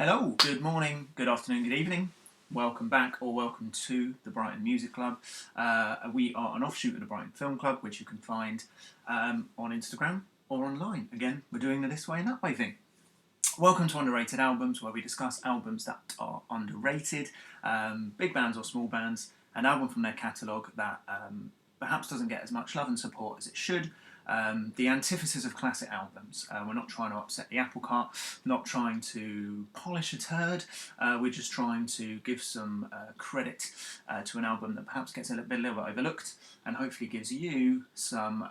Hello, good morning, good afternoon, good evening. Welcome back or welcome to the Brighton Music Club. We are an offshoot of the Brighton Film Club, which you can find on Instagram or online. Again, we're doing the this way and that way thing. Welcome to Underrated Albums, where we discuss albums that are underrated, big bands or small bands, an album from their catalogue that perhaps doesn't get as much love and support as it should. The antithesis of classic albums. We're not trying to upset the apple cart, not trying to polish a turd. We're just trying to give some credit to an album that perhaps gets a little bit overlooked, and hopefully gives you some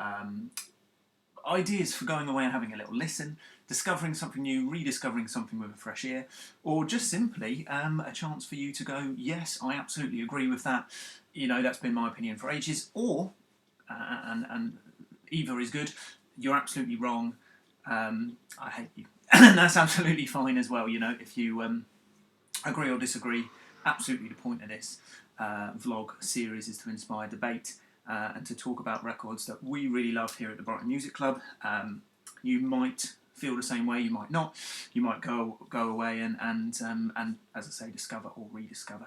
ideas for going away and having a little listen, discovering something new, rediscovering something with a fresh ear, or just simply a chance for you to go, yes, I absolutely agree with that. You know, that's been my opinion for ages, or and either is good. You're absolutely wrong. I hate you. And that's absolutely fine as well. You know, if you agree or disagree, absolutely the point of this vlog series is to inspire debate and to talk about records that we really love here at the Brighton Music Club. You might feel the same way, you might not. You might go away and as I say, discover or rediscover.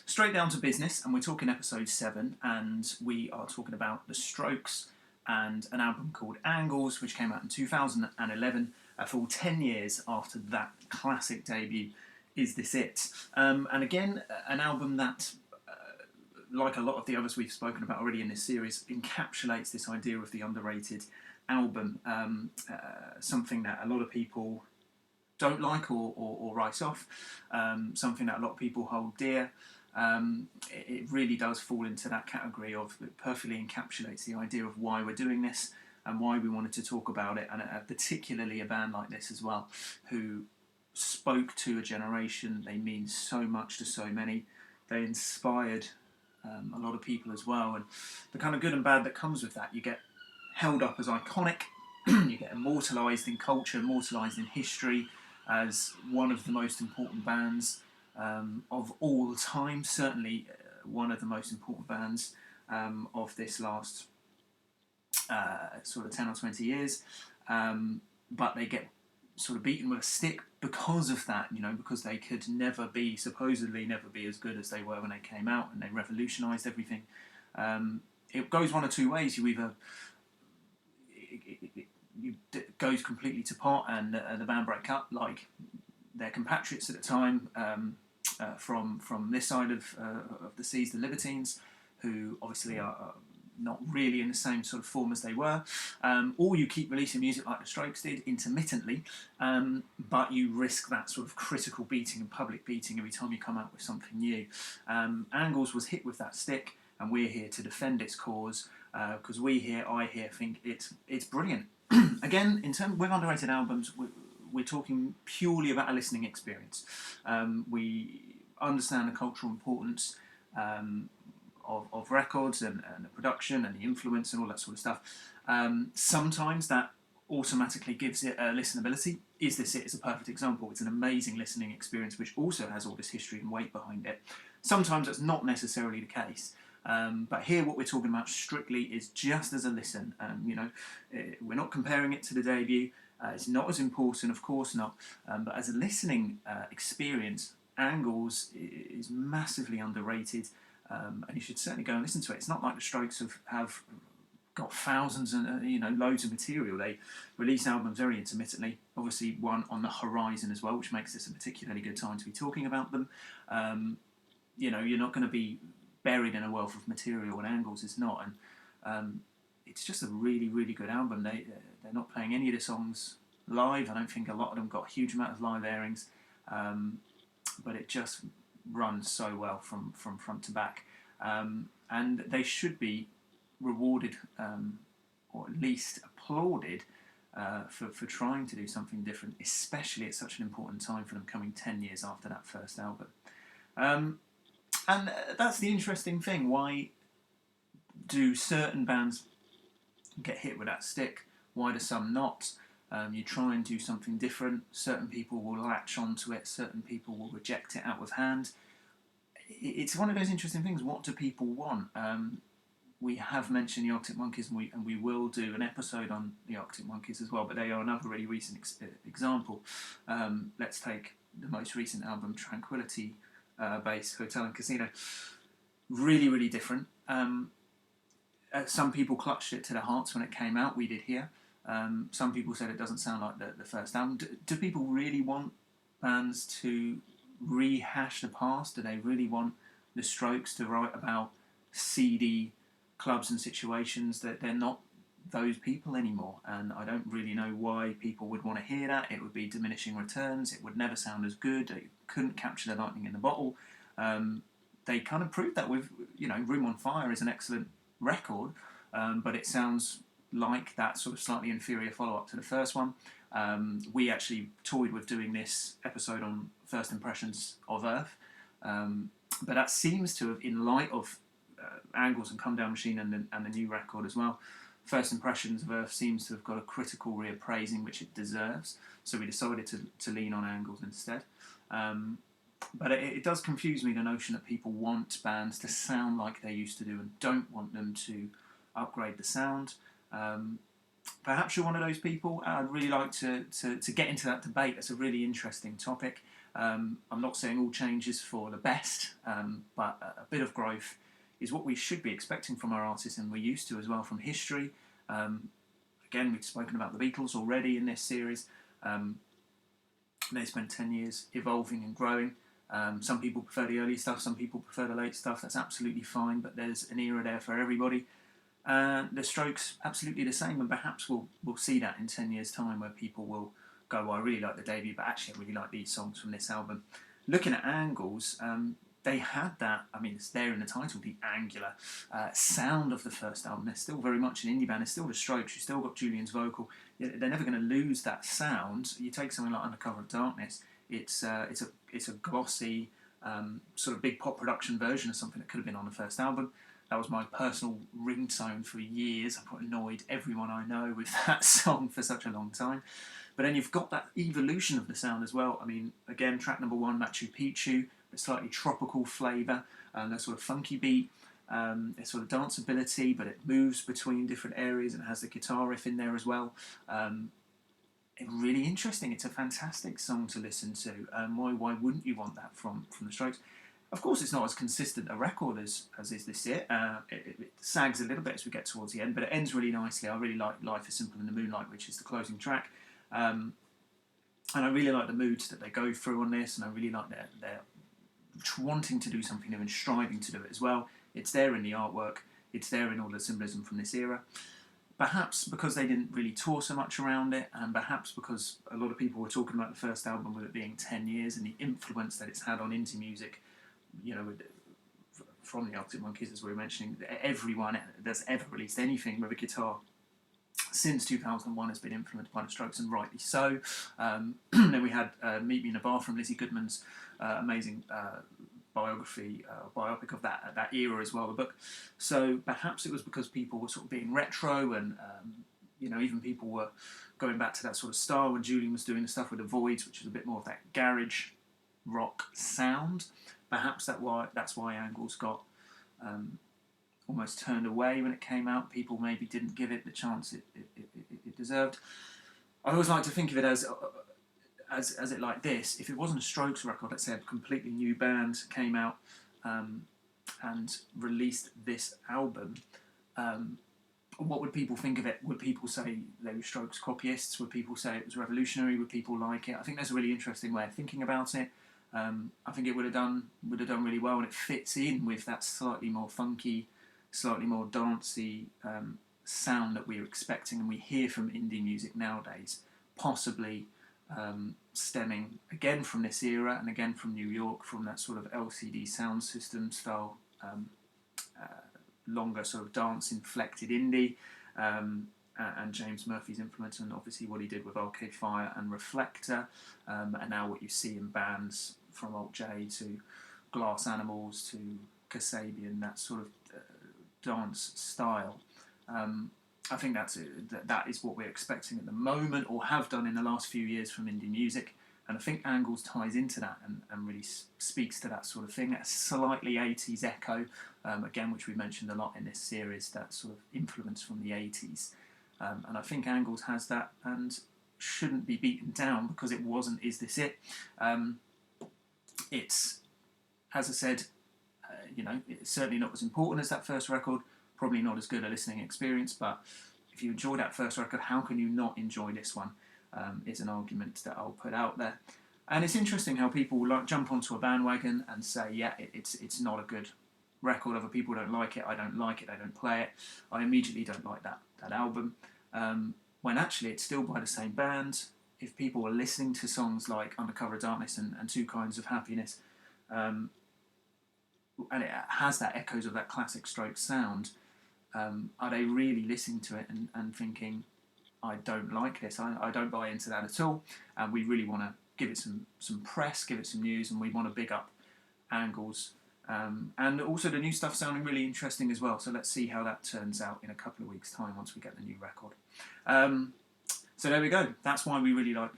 Straight down to business, and we're talking episode 7, and we are talking about The Strokes and an album called Angles, which came out in 2011, a full 10 years after that classic debut, Is This It? And again, an album that, like a lot of the others we've spoken about already in this series, encapsulates this idea of the underrated album, something that a lot of people don't like or write off, something that a lot of people hold dear. It really does fall into that category of, it perfectly encapsulates the idea of why we're doing this and why we wanted to talk about it, and particularly a band like this as well, who spoke to a generation. They mean so much to so many. They inspired a lot of people as well, and the kind of good and bad that comes with that. You get held up as iconic, you get immortalised in culture, immortalised in history as one of the most important bands of all time, certainly one of the most important bands of this last sort of 10 or 20 years, but they get sort of beaten with a stick because of that, you know, because they could supposedly never be as good as they were when they came out, and they revolutionised everything. It goes one or two ways. You either it goes completely to pot and the band break up, like their compatriots at the time from this side of the seas, the Libertines, who obviously are not really in the same sort of form as they were, or you keep releasing music like the Strokes did, intermittently, but you risk that sort of critical beating and public beating every time you come out with something new. Angles was hit with that stick, and we're here to defend its cause, because I think it's brilliant. Again, in terms with underrated albums, we're talking purely about a listening experience. We understand the cultural importance of records and the production and the influence and all that sort of stuff. Sometimes that automatically gives it a listenability. Is This It? Is a perfect example. It's an amazing listening experience which also has all this history and weight behind it. Sometimes that's not necessarily the case. But here what we're talking about strictly is just as a listen. You know, we're not comparing it to the debut. It's not as important, of course not, but as a listening experience, Angles is massively underrated, and you should certainly go and listen to it. It's not like the Strokes have got thousands and loads of material. They release albums very intermittently, obviously one on the horizon as well, which makes this a particularly good time to be talking about them. You know, you're not going to be buried in a wealth of material, and Angles is not, and it's just a really, really good album. They're not playing any of the songs live. I don't think a lot of them got a huge amount of live airings, but it just runs so well from front to back, and they should be rewarded, or at least applauded, for trying to do something different, especially at such an important time for them, coming 10 years after that first album. And that's the interesting thing. Why do certain bands get hit with that stick? Why do some not? You try and do something different. Certain people will latch onto it. Certain people will reject it out of hand. It's one of those interesting things. What do people want? We have mentioned the Arctic Monkeys, and we will do an episode on the Arctic Monkeys as well, but they are another really recent example. Let's take the most recent album, Tranquility Base Hotel and Casino. Really, really different. Some people clutched it to their hearts when it came out. We did here. Some people said it doesn't sound like the first album. Do people really want bands to rehash the past? Do they really want the Strokes to write about seedy clubs and situations that they're not those people anymore? And I don't really know why people would want to hear that. It would be diminishing returns. It would never sound as good. It couldn't capture the lightning in the bottle. They kind of proved that with, Room on Fire is an excellent record, but it sounds like that sort of slightly inferior follow-up to the first one. We actually toyed with doing this episode on first impressions of Earth, but that seems to have, in light of Angles and Come Down Machine and the new record as well, first impressions of Earth seems to have got a critical reappraising which it deserves, so we decided to lean on Angles instead. But it does confuse me, the notion that people want bands to sound like they used to do and don't want them to upgrade the sound. Perhaps you're one of those people. I'd really like to get into that debate. It's a really interesting topic. I'm not saying all change is for the best, but a bit of growth is what we should be expecting from our artists, and we're used to as well from history. Again, we've spoken about the Beatles already in this series. They spent 10 years evolving and growing. Some people prefer the early stuff, some people prefer the late stuff. That's absolutely fine, but there's an era there for everybody. The Strokes, absolutely the same, and perhaps we'll see that in 10 years' time, where people will go, well, I really like the debut, but actually I really like these songs from this album. Looking at Angles, they had that, it's there in the title, the angular sound of the first album. They're still very much an indie band. They're still the Strokes. You've still got Julian's vocal. They're never going to lose that sound. You take something like Under Cover of Darkness, it's a glossy, sort of big pop production version of something that could have been on the first album. That was my personal ringtone for years. I've annoyed everyone I know with that song for such a long time. But then you've got that evolution of the sound as well. Again, track number 1, Machu Picchu, a slightly tropical flavour, that sort of funky beat, it's sort of danceability, but it moves between different areas and has the guitar riff in there as well. Really interesting. It's a fantastic song to listen to. Why wouldn't you want that from the Strokes? Of course, it's not as consistent a record as is this year. It sags a little bit as we get towards the end, but it ends really nicely. I really like Life is Simple in the Moonlight, which is the closing track. And I really like the moods that they go through on this, and I really like their wanting to do something new and striving to do it as well. It's there in the artwork. It's there in all the symbolism from this era. Perhaps because they didn't really tour so much around it, and perhaps because a lot of people were talking about the first album with it being 10 years and the influence that it's had on indie music, from the Arctic Monkeys, as we were mentioning, everyone that's ever released anything with a guitar since 2001 has been influenced by the Strokes, and rightly so. Then we had Meet Me in a Bar from Lizzie Goodman's amazing biopic of that era as well, the book. So perhaps it was because people were sort of being retro, and even people were going back to that sort of style when Julian was doing the stuff with the Voids, which was a bit more of that garage rock sound. Perhaps that's why Angles got almost turned away when it came out. People maybe didn't give it the chance it deserved. I always like to think of it as it like this. If it wasn't a Strokes record, let's say a completely new band came out and released this album, what would people think of it? Would people say they were Strokes copyists? Would people say it was revolutionary? Would people like it? I think that's a really interesting way of thinking about it. I think it would have done really well, and it fits in with that slightly more funky, slightly more dancey sound that we're expecting and we hear from indie music nowadays, possibly stemming again from this era and again from New York, from that sort of LCD sound system style, longer sort of dance inflected indie, and James Murphy's influence, and obviously what he did with Arcade Fire and Reflector, and now what you see in bands from Alt J to Glass Animals to Kasabian, that sort of dance style. I think that is what we're expecting at the moment, or have done in the last few years from indie music, and I think Angles ties into that and really speaks to that sort of thing, that slightly 80s echo, again, which we mentioned a lot in this series, that sort of influence from the 80s. And I think Angles has that and shouldn't be beaten down because it wasn't Is This It? It's, as I said, it's certainly not as important as that first record, probably not as good a listening experience, but if you enjoy that first record, how can you not enjoy this one? Is an argument that I'll put out there. And it's interesting how people jump onto a bandwagon and say, yeah, it's not a good record. Other people don't like it. I don't like it. I don't play it. I immediately don't like that album. When actually it's still by the same band. If people are listening to songs like Undercover Darkness and Two Kinds of Happiness, and it has that echoes of that classic Strokes sound, are they really listening to it and thinking, I don't like this, I don't buy into that at all, and we really want to give it some press, give it some news, and we want to big up Angles. And also the new stuff sounding really interesting as well, so let's see how that turns out in a couple of weeks' time once we get the new record. So there we go, that's why we really like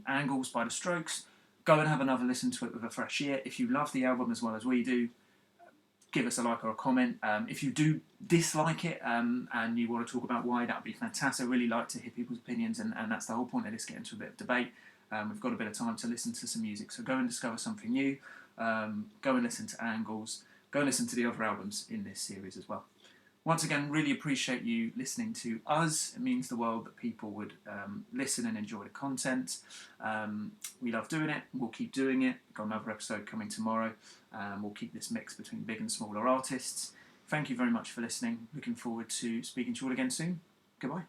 Angles by the Strokes. Go and have another listen to it with a fresh ear. If you love the album as well as we do, give us a like or a comment. If you do dislike it and you want to talk about why, that would be fantastic. I really like to hear people's opinions, and that's the whole point of this, get into a bit of debate. We've got a bit of time to listen to some music, so go and discover something new. Go and listen to Angles. Go and listen to the other albums in this series as well. Once again, really appreciate you listening to us. It means the world that people would listen and enjoy the content. We love doing it. We'll keep doing it. We've got another episode coming tomorrow. We'll keep this mix between big and smaller artists. Thank you very much for listening. Looking forward to speaking to you all again soon. Goodbye.